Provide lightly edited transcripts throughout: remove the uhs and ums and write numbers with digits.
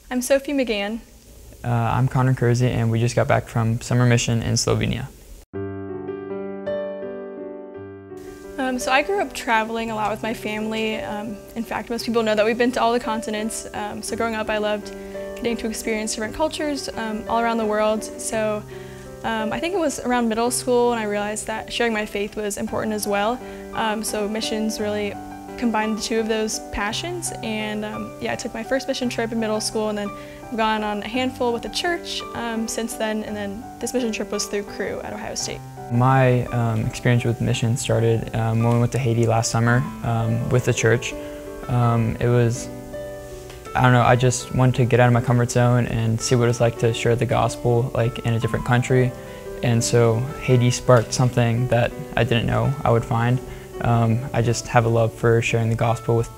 I'm Sophie McGann. I'm Connor Kersey, and we just got back from summer mission in Slovenia. So I grew up traveling a lot with my family. In fact, most people know that we've been to all the continents. So growing up, I loved getting to experience different cultures all around the world. So I think it was around middle school and I realized that sharing my faith was important as well. So missions really combined the two of those passions, and yeah, I took my first mission trip in middle school, and then I've gone on a handful with the church since then, and then this mission trip was through Crew at Ohio State. My experience with mission started when we went to Haiti last summer with the church. It was, I don't know, I just wanted to get out of my comfort zone and see what it's like to share the gospel like in a different country, and so Haiti sparked something that I didn't know I would find. I just have a love for sharing the gospel with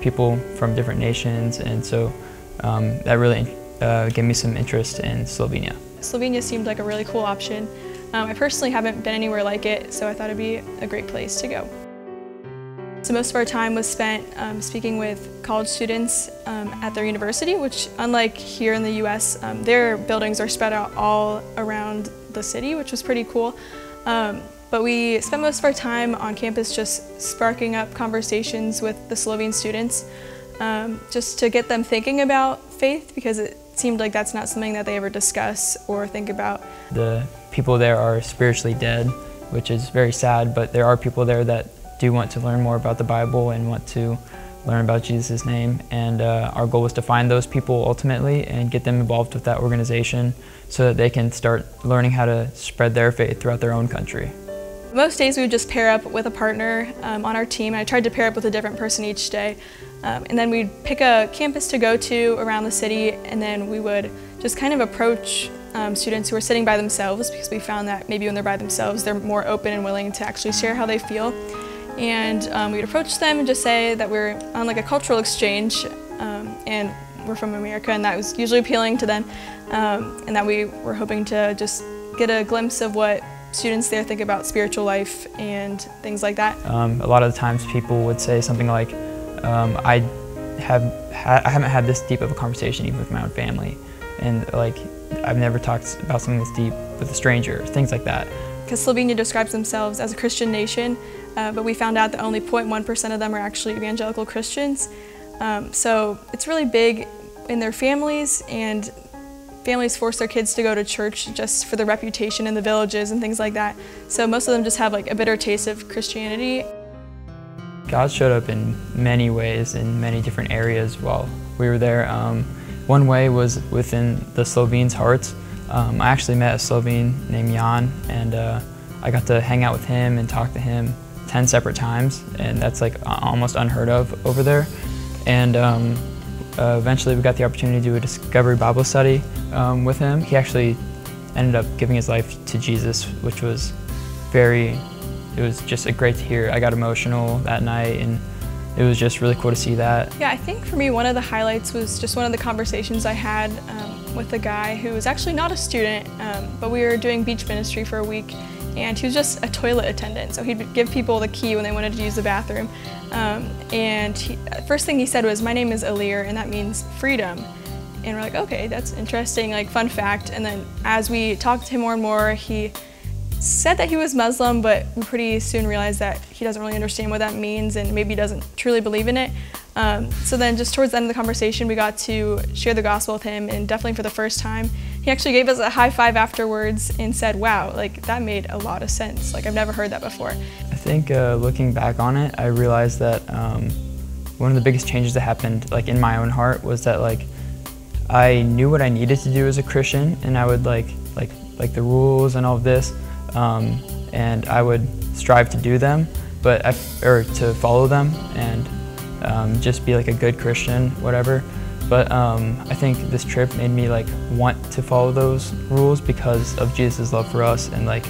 people from different nations, and so that really gave me some interest in Slovenia. Slovenia seemed like a really cool option. I personally haven't been anywhere like it, so I thought it'd be a great place to go. So most of our time was spent speaking with college students at their university, which unlike here in the US, their buildings are spread out all around the city, which was pretty cool. But we spent most of our time on campus just sparking up conversations with the Slovene students, just to get them thinking about faith, because it seemed like that's not something that they ever discuss or think about. The people there are spiritually dead, which is very sad, but there are people there that do want to learn more about the Bible and want to learn about Jesus' name, and our goal was to find those people ultimately and get them involved with that organization so that they can start learning how to spread their faith throughout their own country. Most days we would just pair up with a partner on our team. I tried to pair up with a different person each day. And then we'd pick a campus to go to around the city, and then we would just kind of approach students who are sitting by themselves, because we found that maybe when they're by themselves they're more open and willing to actually share how they feel. And we'd approach them and just say that we're on like a cultural exchange and we're from America, and that was usually appealing to them, and that we were hoping to just get a glimpse of what students there think about spiritual life and things like that. A lot of the times people would say something like, I haven't had this deep of a conversation even with my own family, and like I've never talked about something this deep with a stranger, things like that. Because Slovenia describes themselves as a Christian nation, but we found out that only 0.1% of them are actually evangelical Christians. So it's really big in their families, and families force their kids to go to church just for the reputation in the villages and things like that. So most of them just have like a bitter taste of Christianity. God showed up in many ways in many different areas while we were there. One way was within the Slovenes' hearts. I actually met a Slovene named Jan, and I got to hang out with him and talk to him 10 separate times, and that's like almost unheard of over there. And eventually we got the opportunity to do a Discovery Bible study with him. He actually ended up giving his life to Jesus, which was it was just great to hear. I got emotional that night, and it was just really cool to see that. Yeah, I think for me one of the highlights was just one of the conversations I had with a guy who was actually not a student, but we were doing beach ministry for a week, and he was just a toilet attendant. So he'd give people the key when they wanted to use the bathroom. And first thing he said was, "My name is Alir, and that means freedom." And we're like, okay, that's interesting, like fun fact. And then as we talked to him more and more, he said that he was Muslim, but we pretty soon realized that he doesn't really understand what that means and maybe doesn't truly believe in it. So then just towards the end of the conversation, we got to share the gospel with him, and definitely for the first time, he actually gave us a high five afterwards and said, wow, like that made a lot of sense. Like I've never heard that before. I think looking back on it, I realized that one of the biggest changes that happened like in my own heart was that like I knew what I needed to do as a Christian, and I would like the rules and all of this, and I would strive to do them, or to follow them, and just be like a good Christian, whatever. But I think this trip made me like want to follow those rules because of Jesus' love for us, and like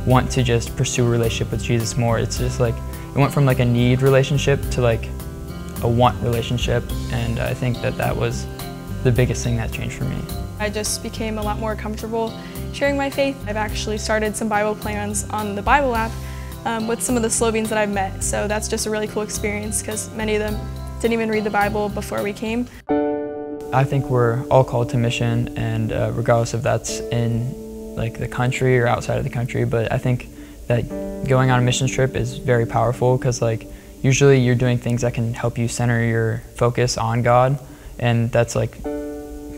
want to just pursue a relationship with Jesus more. It's just like it went from like a need relationship to like a want relationship, and I think that was the biggest thing that changed for me. I just became a lot more comfortable sharing my faith. I've actually started some Bible plans on the Bible app with some of the Slovenes that I've met, so that's just a really cool experience because many of them didn't even read the Bible before we came. I think we're all called to mission, and regardless if that's in like the country or outside of the country, but I think that going on a mission trip is very powerful because like usually you're doing things that can help you center your focus on God, and that's like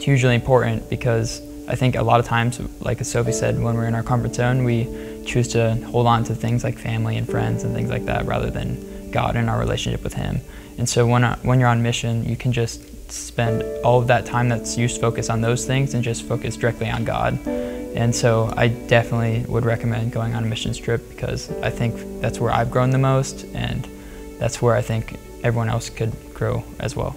hugely important because I think a lot of times, like as Sophie said, when we're in our comfort zone, we choose to hold on to things like family and friends and things like that rather than God and our relationship with Him. And so when you're on mission, you can just spend all of that time that's used to focus on those things and just focus directly on God. And so I definitely would recommend going on a missions trip because I think that's where I've grown the most, and that's where I think everyone else could grow as well.